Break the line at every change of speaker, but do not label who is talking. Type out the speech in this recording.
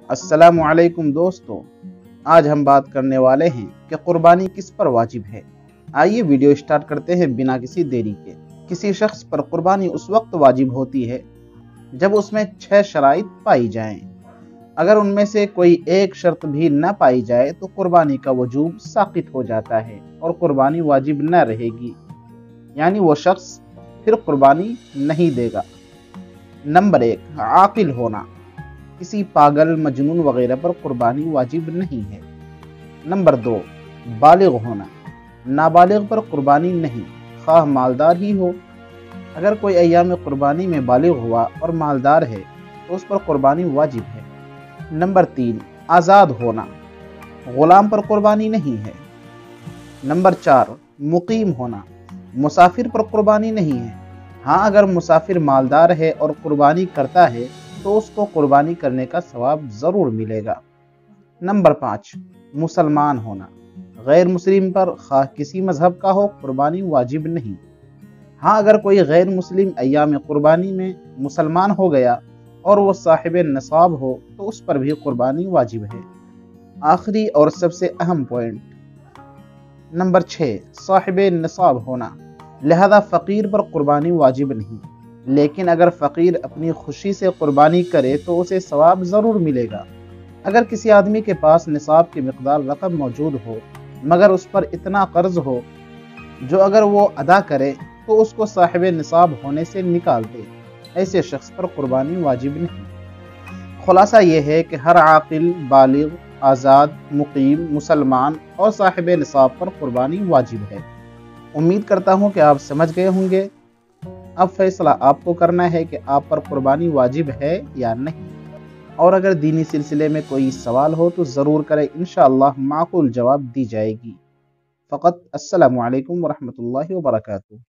السلام علیکم دوستو، آج ہم بات کرنے والے ہیں کہ قربانی کس پر واجب ہے۔ آئیے ویڈیو سٹارٹ کرتے ہیں بنا کسی دیری کے۔ کسی شخص پر قربانی اس وقت واجب ہوتی ہے جب اس میں 6 شرائط پائی جائیں۔ اگر ان میں سے کوئی ایک شرط بھی نہ پائی جائے تو قربانی کا وجوب ساقط ہو جاتا ہے اور قربانی واجب نہ رہے گی، یعنی وہ شخص پھر قربانی نہیں دے گا۔ نمبر 1، عاقل ہونا۔ کسی پاگل، مجنون وغیرہ پر قربانی واجب نہیں ہے۔ نمبر 2، بالغ ہونا۔ نابالغ پر قربانی نہیں، خواہ مالدار ہی ہو۔ اگر کوئی ایام قربانی میں بالغ ہوا اور مالدار ہے تو اس پر قربانی واجب ہے۔ نمبر 3، آزاد ہونا۔ غلام پر قربانی نہیں ہے۔ نمبر 4، مقیم ہونا۔ مسافر پر قربانی نہیں ہے۔ ہاں، اگر مسافر مالدار ہے اور قربانی کرتا ہے تو اس کو قربانی کرنے کا ثواب ضرور ملے گا۔ نمبر 5، مسلمان ہونا۔ غیر مسلم پر خواہ کسی مذہب کا ہو قربانی واجب نہیں۔ ہاں، اگر کوئی غیر مسلم ایام قربانی میں مسلمان ہو گیا اور وہ صاحب نصاب ہو تو اس پر بھی قربانی واجب ہے۔ آخری اور سب سے اہم پوائنٹ، نمبر 6، صاحب نصاب ہونا۔ لہذا فقیر پر قربانی واجب نہیں، لیکن اگر فقیر اپنی خوشی سے قربانی کرے تو اسے ثواب ضرور ملے گا۔ اگر کسی آدمی کے پاس نصاب کی مقدار رقم موجود ہو مگر اس پر اتنا قرض ہو جو اگر وہ ادا کرے تو اس کو صاحب نصاب ہونے سے نکال دے، ایسے شخص پر قربانی واجب نہیں۔ خلاصہ یہ ہے کہ ہر عاقل، بالغ، آزاد، مقیم، مسلمان اور صاحب نصاب پر قربانی واجب ہے۔ امید کرتا ہوں کہ آپ سمجھ گئے ہوں گے۔ اب فیصلہ آپ کو کرنا ہے کہ آپ پر قربانی واجب ہے یا نہیں۔ اور اگر دینی سلسلے میں کوئی سوال ہو تو ضرور کریں، انشاءاللہ معقول جواب دی جائے گی۔ فقط السلام علیکم ورحمۃ اللہ وبرکاتہ۔